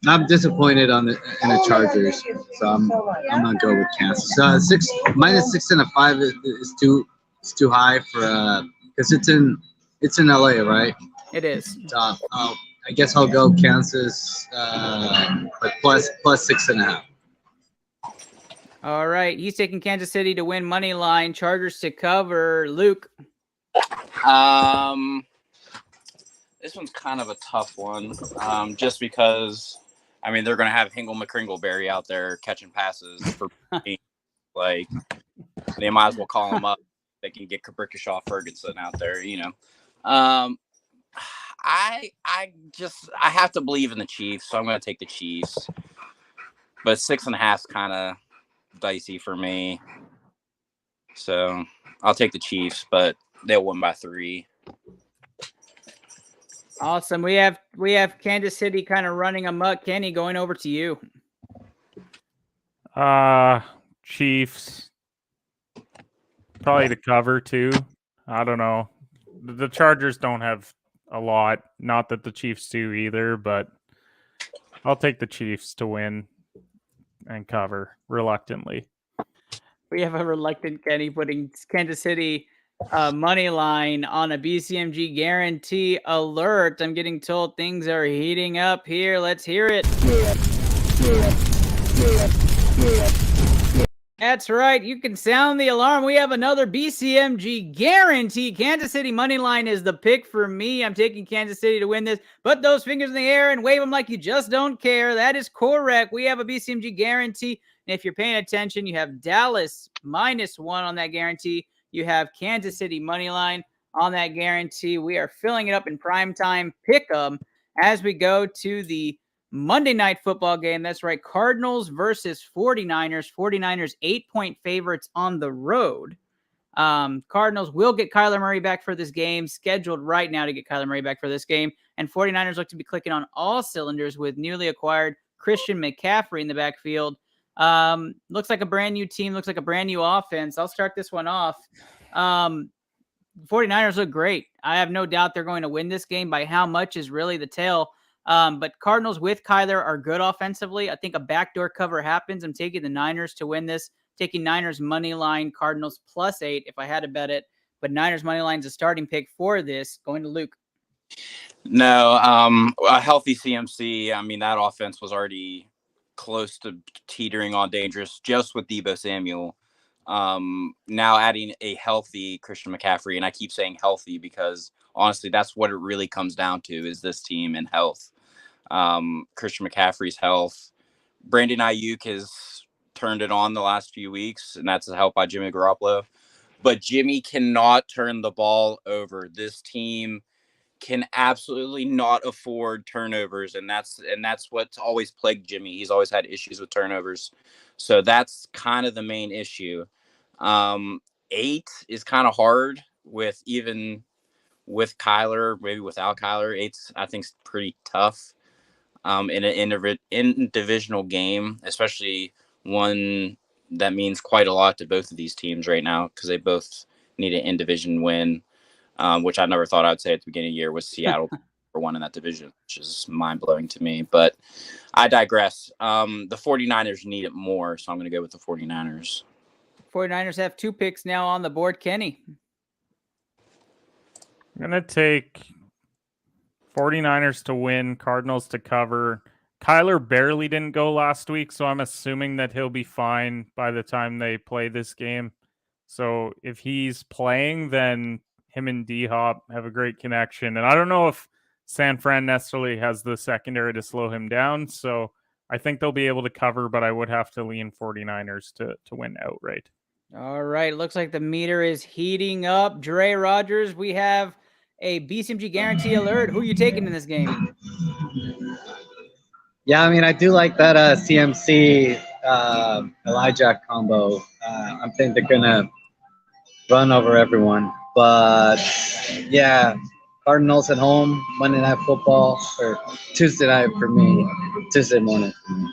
I'm disappointed in the Chargers, so I'm gonna go with Kansas. -6.5 is too high for because it's in LA, right? It is. I guess I'll go Kansas, but plus 6.5. All right, he's taking Kansas City to win money line. Chargers to cover. Luke. This one's kind of a tough one, just because, I mean, they're going to have Hingle McCringleberry out there catching passes for me. Like, they might as well call him up. They can get Cabrickashaw Ferguson out there, you know. I have to believe in the Chiefs, so I'm going to take the Chiefs. But 6.5 is kind of dicey for me. So I'll take the Chiefs, but they'll win by 3. Awesome. We have Kansas City kind of running amok. Kenny, going over to you. Chiefs. Probably to cover too. I don't know. The Chargers don't have a lot. Not that the Chiefs do either, but I'll take the Chiefs to win and cover reluctantly. We have a reluctant Kenny putting Kansas City money line on a BCMG guarantee alert. I'm getting told things are heating up here. Let's hear it. That's right. You can sound the alarm. We have another BCMG guarantee. Kansas City money line is the pick for me. I'm taking Kansas City to win this. Put those fingers in the air and wave them like you just don't care. That is correct. We have a BCMG guarantee. And if you're paying attention, you have Dallas -1 on that guarantee. You have Kansas City money line on that guarantee. We are filling it up in primetime pick 'em as we go to the Monday Night Football game. That's right. Cardinals versus 49ers. 49ers 8-point favorites on the road. Cardinals will get Kyler Murray back for this game, scheduled right now to get Kyler Murray back for this game. And 49ers look to be clicking on all cylinders with newly acquired Christian McCaffrey in the backfield. Looks like a brand new team, looks like a brand new offense. I'll start this one off. 49ers look great. I have no doubt they're going to win this game. By how much is really the tale. But Cardinals with Kyler are good offensively. I think a backdoor cover happens. I'm taking the Niners to win this. Taking Niners money line, Cardinals +8 if I had to bet it. But Niners money line is a starting pick for this. Going to Luke. No, a healthy CMC. I mean, that offense was already close to teetering on dangerous just with Deebo Samuel. Now adding a healthy Christian McCaffrey, and I keep saying healthy because honestly, that's what it really comes down to is this team and health. Christian McCaffrey's health. Brandon Ayuk has turned it on the last few weeks, and that's a help by Jimmy Garoppolo. But Jimmy cannot turn the ball over. This team can absolutely not afford turnovers, and that's what's always plagued Jimmy. He's always had issues with turnovers. So that's kind of the main issue. 8 is kind of hard with Kyler, maybe without Kyler. 8's I think is pretty tough. in an interdivisional game, especially one that means quite a lot to both of these teams right now because they both need an in-division win, which I never thought I'd say at the beginning of the year was Seattle for one in that division, which is mind-blowing to me. But I digress. The 49ers need it more, so I'm going to go with the 49ers. 49ers have 2 picks now on the board. Kenny. I'm going to take 49ers to win, Cardinals to cover. Kyler barely didn't go last week, so I'm assuming that he'll be fine by the time they play this game. So if he's playing, then him and D-Hop have a great connection. And I don't know if San Fran necessarily has the secondary to slow him down, so I think they'll be able to cover, but I would have to lean 49ers to win outright. All right, looks like the meter is heating up. Dre Rogers, we have a BCMG guarantee alert. Who are you taking in this game? Yeah, I mean, I do like that CMC Elijah combo. I think they're gonna run over everyone. But yeah, Cardinals at home, Monday Night Football, or Tuesday night for me, Tuesday morning for me.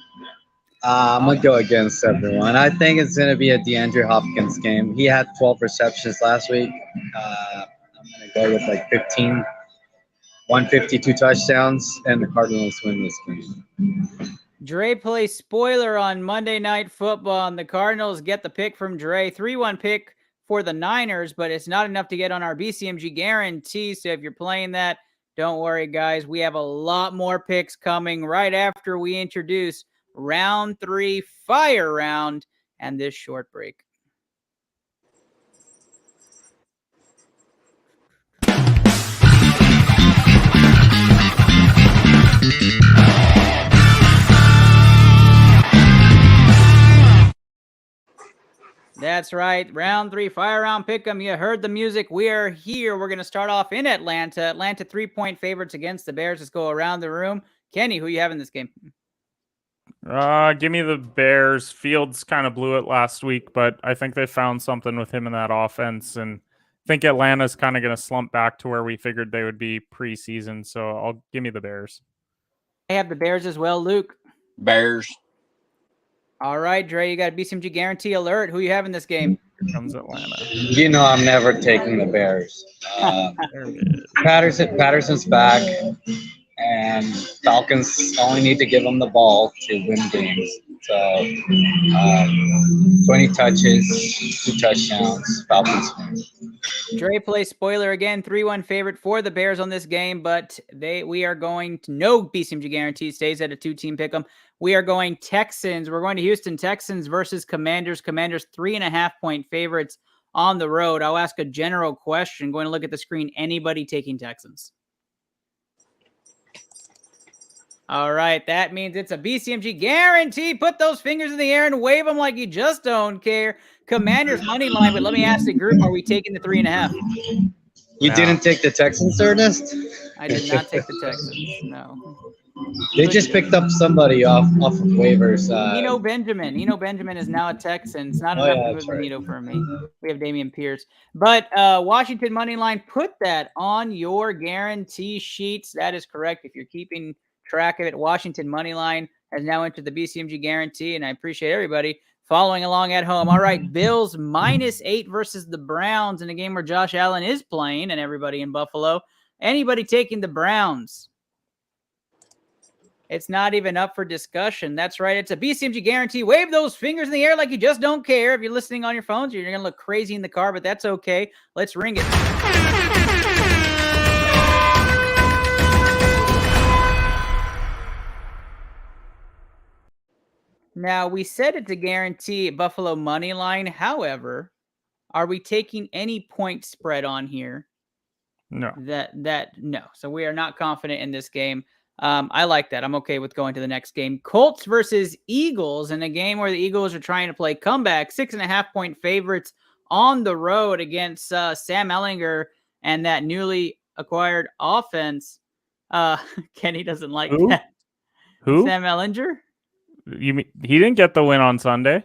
I'm going to go against everyone. I think it's going to be a DeAndre Hopkins game. He had 12 receptions last week. I'm going to go with like 15, 152 touchdowns, and the Cardinals win this game. Dre plays spoiler on Monday Night Football, and the Cardinals get the pick from Dre. 3-1 pick for the Niners, but it's not enough to get on our BCMG guarantee. So if you're playing that, don't worry, guys. We have a lot more picks coming right after we introduce round 3 fire round and this short break. That's right. Round 3 fire round pick'em. You heard the music. We are here. We're going to start off in Atlanta. Atlanta 3-point favorites against the Bears. Let's go around the room. Kenny, who you have in this game? Give me the Bears. Fields kind of blew it last week, but I think they found something with him in that offense, and I think Atlanta's kind of going to slump back to where we figured they would be preseason. So I'll give me the Bears. I have the Bears as well. Luke? Bears. All right, Dre, you got a BCMG guarantee alert. Who you have in this game? Here comes Atlanta. You know I'm never taking the Bears. Patterson's back, and Falcons only need to give him the ball to win games. So 20 touches, 2 touchdowns, Falcons win. Dre plays spoiler again, 3-1 favorite for the Bears on this game, but we are going to no BCMG guarantee, stays at a 2-team pick 'em. We are going Texans. We're going to Houston Texans versus Commanders. Commanders 3.5-point favorites on the road. I'll ask a general question. Going to look at the screen. Anybody taking Texans? All right, that means it's a BCMG guarantee. Put those fingers in the air and wave them like you just don't care. Commanders money line, but let me ask the group, are we taking the 3.5? You didn't take the Texans, Ernest? I did not take the Texans, no. They just picked up somebody off of waivers. Nino Benjamin. Nino Benjamin is now a Texan. It's not enough to move the Nino for me. We have Damian Pierce. But Washington money line, put that on your guarantee sheets. That is correct. If you're keeping track of it, Washington money line has now entered the BCMG guarantee, and I appreciate everybody following along at home. All right, Bills -8 versus the Browns in a game where Josh Allen is playing and everybody in Buffalo. Anybody taking the Browns? It's not even up for discussion. That's right. It's a BCMG guarantee. Wave those fingers in the air like you just don't care. If you're listening on your phones, you're going to look crazy in the car, but that's okay. Let's ring it. Now, we said it's a guarantee Buffalo money line. However, are we taking any point spread on here? No. No. So we are not confident in this game. I like that. I'm okay with going to the next game. Colts versus Eagles in a game where the Eagles are trying to play comeback. 6.5-point favorites on the road against Sam Ehlinger and that newly acquired offense. Kenny doesn't like that. Who? Sam Ehlinger? You mean he didn't get the win on Sunday?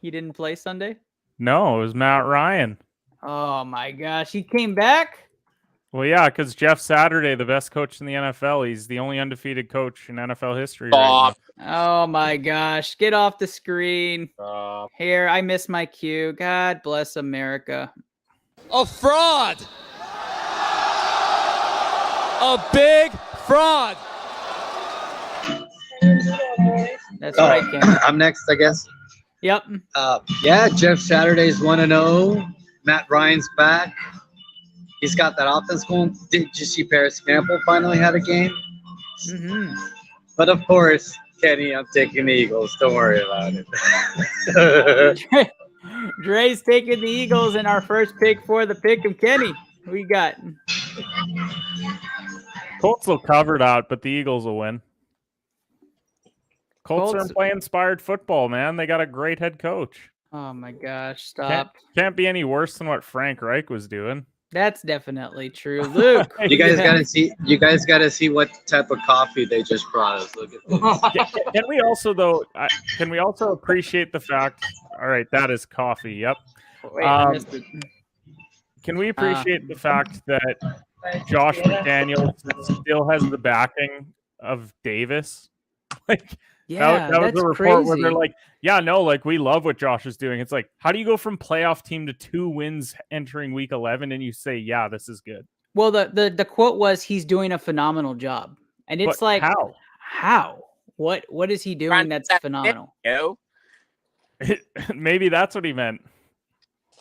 He didn't play Sunday? No, it was Matt Ryan. Oh my gosh, he came back? Well, yeah, because Jeff Saturday, the best coach in the NFL, he's the only undefeated coach in NFL history right now. Oh my gosh. Get off the screen. Here, I missed my cue. God bless America. A fraud. A big fraud. That's right, Ken. I'm next, I guess. Yep. Yeah, Jeff Saturday's 1-0. Matt Ryan's back. He's got that offense going. Did you see Paris Campbell finally had a game? Mm-hmm. But of course, Kenny, I'm taking the Eagles. Don't worry about it. Dre's taking the Eagles in our first pick for the pick of Kenny. We got Colts will cover that, but the Eagles will win. Colts are playing inspired football, man. They got a great head coach. Oh my gosh, stop. Can't be any worse than what Frank Reich was doing. That's definitely true. Luke. You guys gotta see what type of coffee they just brought us. Look at this. Can we also appreciate the fact? All right, that is coffee. Yep. Wait, I missed it. Can we appreciate the fact that Josh McDaniels still has the backing of Davis? Like, yeah, that was that's a report where crazy. they're like, yeah, no, like we love what Josh is doing. It's like, how do you go from playoff team to 2 wins entering week 11 and you say, yeah, this is good? Well, the quote was he's doing a phenomenal job. And it's But like how? How? What is he doing that's phenomenal? Maybe that's what he meant.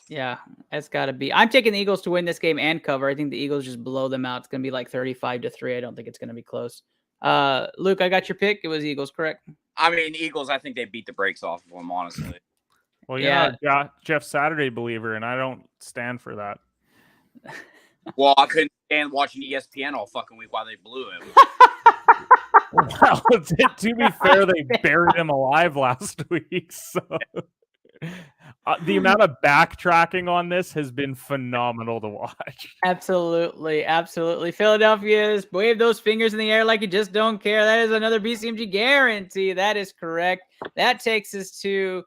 Yeah, that's got to be. I'm taking the Eagles to win this game and cover. I think the Eagles just blow them out. It's going to be like 35-3. I don't think it's going to be close. Luke, I got your pick. It was Eagles, correct? I mean, Eagles, I think they beat the brakes off of them, honestly. Well, you're not a Jeff Saturday believer, and I don't stand for that. Well, I couldn't stand watching ESPN all fucking week while they blew him. Well, to be fair, they buried him alive last week. So the amount of backtracking on this has been phenomenal to watch. Absolutely, absolutely. Philadelphia's wave those fingers in the air like you just don't care. That is another BCMG guarantee. That is correct. That takes us to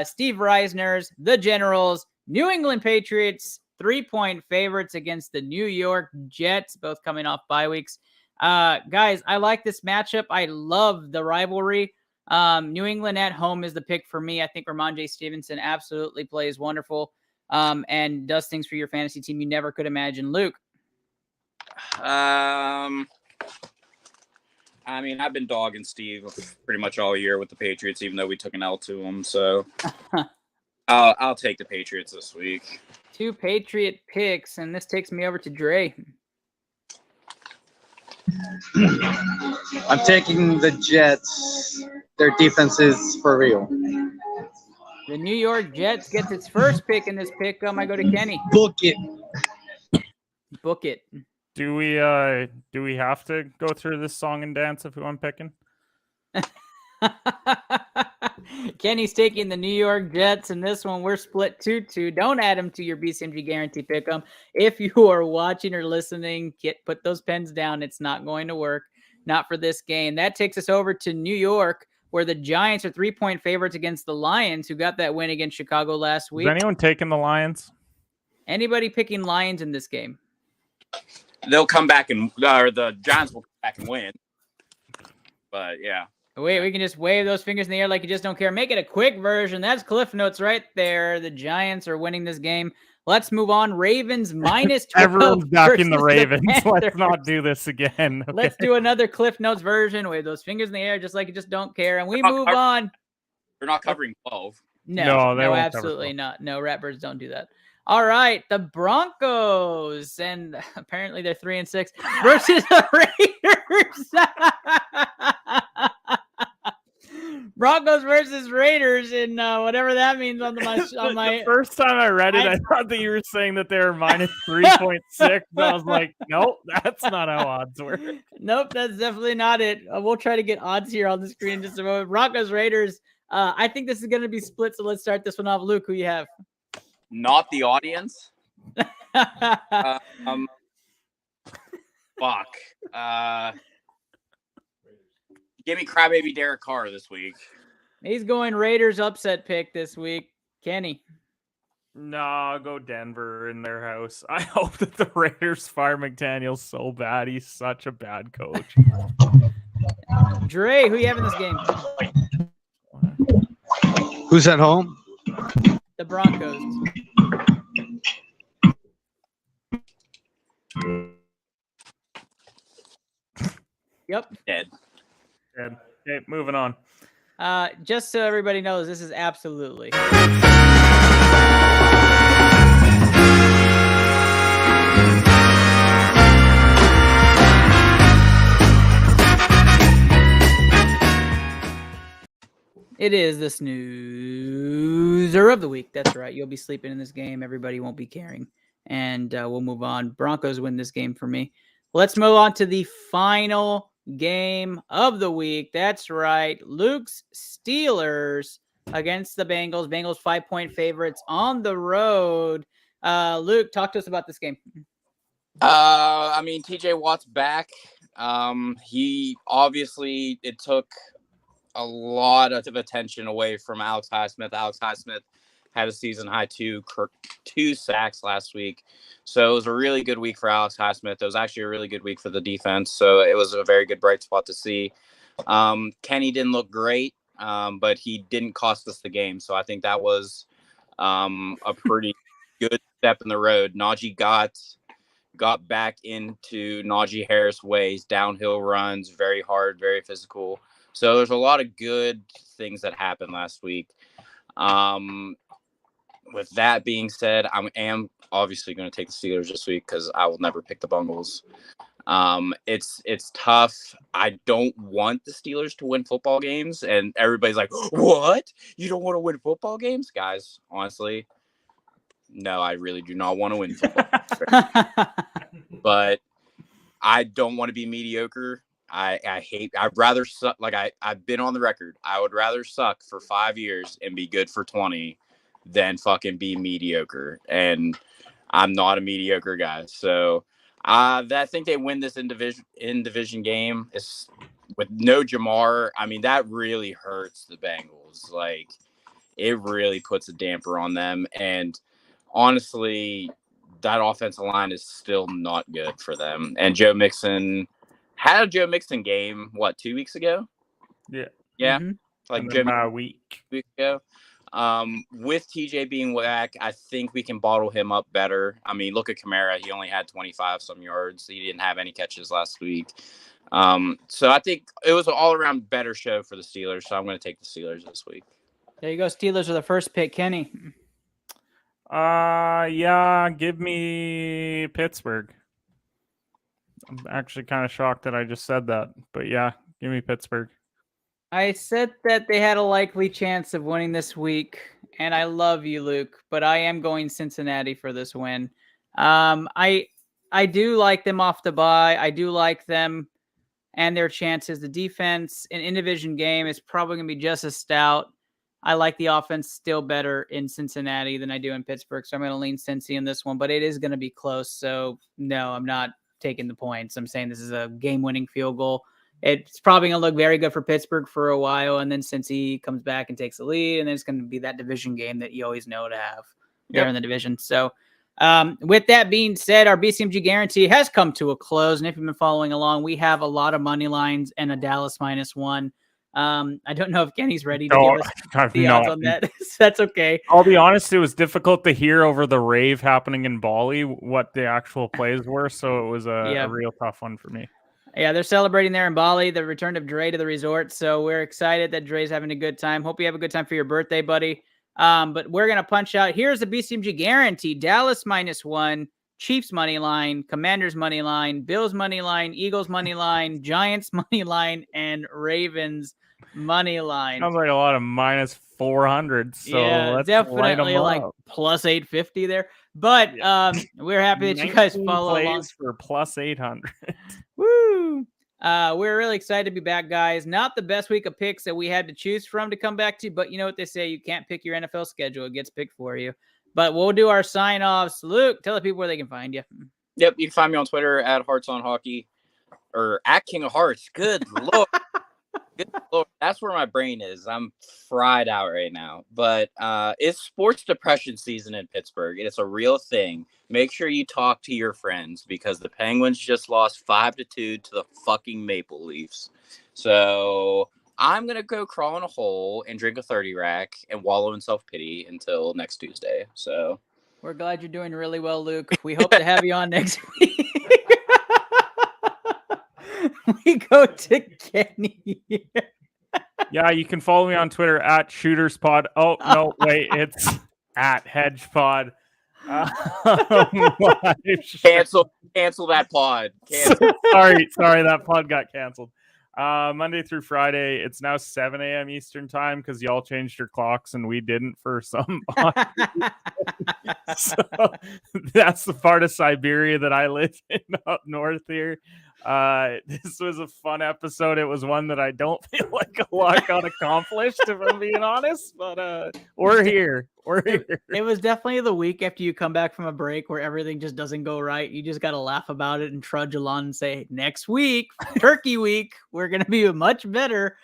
Steve Reisner's The Generals, New England Patriots, 3-point favorites against the New York Jets, both coming off bye weeks. Guys, I like this matchup. I love the rivalry. New England at home is the pick for me. I think Ramondre Stevenson absolutely plays wonderful and does things for your fantasy team you never could imagine. Luke? I mean, I've been dogging Steve pretty much all year with the Patriots, even though we took an L to them. So I'll take the Patriots this week. 2 Patriot picks, and this takes me over to Dre. I'm taking the Jets. Their defense is for real. The New York Jets gets its first pick in this pick. I go to Kenny. Book it. Book it. Do we have to go through this song and dance if I'm picking? Kenny's taking the New York Jets, and this one we're split 2-2. Don't add them to your BCMG guarantee pick 'em. If you are watching or listening, put those pens down. It's not going to work. Not for this game. That takes us over to New York, where the Giants are 3-point favorites against the Lions, who got that win against Chicago last week. Is anyone taking the Lions? Anybody picking Lions in this game? They'll come back or the Giants will come back and win. But yeah. Wait, we can just wave those fingers in the air like you just don't care. Make it a quick version. That's Cliff Notes right there. The Giants are winning this game. Let's move on. Ravens minus 12. Everyone's backing the versus Ravens. Panthers. Let's not do this again. Okay? Let's do another Cliff Notes version. Wave those fingers in the air just like you just don't care. And we move on. They're not covering 12. No, they won't absolutely not. No, rappers don't do that. All right, the Broncos, and apparently they're 3-6 versus the Raiders. Broncos versus Raiders, and whatever that means on my. The first time I read it, I thought that you were saying that they were minus 3.6. I was like, nope, that's not how odds work. Nope, that's definitely not it. We'll try to get odds here on the screen in just a moment. Broncos Raiders. I think this is going to be split, so let's start this one off. Luke, who you have? Not the audience. Fuck. Give me crybaby Derek Carr this week. He's going Raiders upset pick this week. Kenny. No, I'll go Denver in their house. I hope that the Raiders fire McDaniel so bad. He's such a bad coach. Dre, who you have in this game? Who's at home? The Broncos. Yep. Dead. Okay, moving on. Just so everybody knows, this is absolutely. It is the snoozer of the week. That's right. You'll be sleeping in this game. Everybody won't be caring. And we'll move on. Broncos win this game for me. Let's move on to the final game of the week. That's right. Luke's Steelers against the Bengals. Bengals 5-point favorites on the road. Luke, talk to us about this game. I mean, TJ Watt's back. He obviously, it took a lot of attention away from Alex Highsmith. Alex Highsmith had a season high two sacks last week. So it was a really good week for Alex Highsmith. It was actually a really good week for the defense. So it was a very good bright spot to see. Kenny didn't look great, but he didn't cost us the game. So I think that was a pretty good step in the road. Najee got back into Najee Harris ways, downhill runs, very hard, very physical. So there's a lot of good things that happened last week. With that being said, I am obviously going to take the Steelers this week because I will never pick the Bengals. It's tough. I don't want the Steelers to win football games, and everybody's like, "What? You don't want to win football games?" Guys, honestly, no, I really do not want to win football. But I don't want to be mediocre. I'd rather suck. Like I've been on the record. I would rather suck for 5 years and be good for 20 than fucking be mediocre. And I'm not a mediocre guy. So I think they win this in division game. It's with no Jamar. I mean, that really hurts the Bengals. Like it really puts a damper on them. And honestly, that offensive line is still not good for them. And Joe Mixon had a Joe Mixon game, 2 weeks ago? Yeah. Yeah. Mm-hmm. Like a week ago. With TJ being back, I think we can bottle him up better. I mean, look at Kamara. He only had 25 some yards. He didn't have any catches last week. So I think it was an all-around better show for the Steelers. So I'm going to take the Steelers this week. There you go. Steelers are the first pick. Kenny. Yeah, give me Pittsburgh. I'm actually kind of shocked that I just said that, but yeah, give me Pittsburgh. I said that they had a likely chance of winning this week, and I love you, Luke, but I am going Cincinnati for this win. I do like them off the bye. I do like them and their chances. The defense in division game is probably going to be just as stout. I like the offense still better in Cincinnati than I do in Pittsburgh, so I'm going to lean Cincy in this one, but it is going to be close, so no, I'm not taking the points. I'm saying this is a game-winning field goal. It's probably going to look very good for Pittsburgh for a while, and then Cincy comes back and takes the lead, and then it's going to be that division game that you always know to have there in the division. So with that being said, our BCMG guarantee has come to a close, and if you've been following along, we have a lot of money lines and a Dallas -1. I don't know if Kenny's ready to give us the odds on that. That's okay. I'll be honest, it was difficult to hear over the rave happening in Bali what the actual plays were, so it was a real tough one for me. Yeah, they're celebrating there in Bali, the return of Dre to the resort, so we're excited that Dre's having a good time. Hope you have a good time for your birthday, buddy. But we're going to punch out. Here's the BCMG guarantee. Dallas -1, Chiefs money line, Commanders money line, Bills money line, Eagles money line, Giants money line, and Ravens money line. Sounds like a lot of -400. So yeah, let's definitely like +850 there. But we're happy that you guys follow along for +800. Woo! We're really excited to be back, guys. Not the best week of picks that we had to choose from to come back to, but you know what they say: you can't pick your NFL schedule; it gets picked for you. But we'll do our sign-offs. Luke, tell the people where they can find you. Yep, you can find me on Twitter at Hearts on Hockey or at King of Hearts. Good lord. Good Lord, that's where my brain is. I'm fried out right now. But it's sports depression season in Pittsburgh. It's a real thing. Make sure you talk to your friends because the Penguins just lost 5-2 to the fucking Maple Leafs. So I'm gonna go crawl in a hole and drink a 30 rack and wallow in self-pity until next Tuesday. So we're glad you're doing really well, Luke. We hope to have you on next week. We go to Kenny. Yeah, you can follow me on Twitter at ShootersPod. Oh, no, wait, it's at HedgePod. Cancel that pod. Cancel. sorry, that pod got canceled. Monday through Friday, it's now 7 a.m. Eastern time because y'all changed your clocks and we didn't for some. So that's the part of Siberia that I live in up north here. This was a fun episode. It was one that I don't feel like a lot got accomplished, if I'm being honest. But we're here. It was definitely the week after you come back from a break where everything just doesn't go right. You just got to laugh about it and trudge along and say, next week, Turkey Week, we're going to be much better.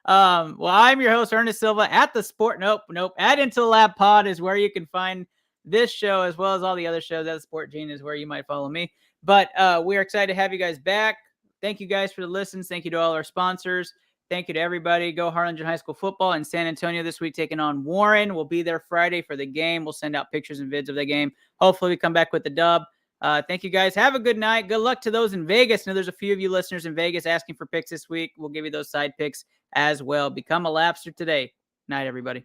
Well, I'm your host, Ernest Silva, at the Sport. Nope. At Into the Lab Pod is where you can find this show as well as all the other shows. At the Sport Gene is where you might follow me. But we're excited to have you guys back. Thank you guys for the listens. Thank you to all our sponsors. Thank you to everybody. Go Harlingen High School football in San Antonio this week, taking on Warren. We'll be there Friday for the game. We'll send out pictures and vids of the game. Hopefully we come back with the dub. Thank you guys. Have a good night. Good luck to those in Vegas. I know there's a few of you listeners in Vegas asking for picks this week. We'll give you those side picks as well. Become a Lapster today. Night, everybody.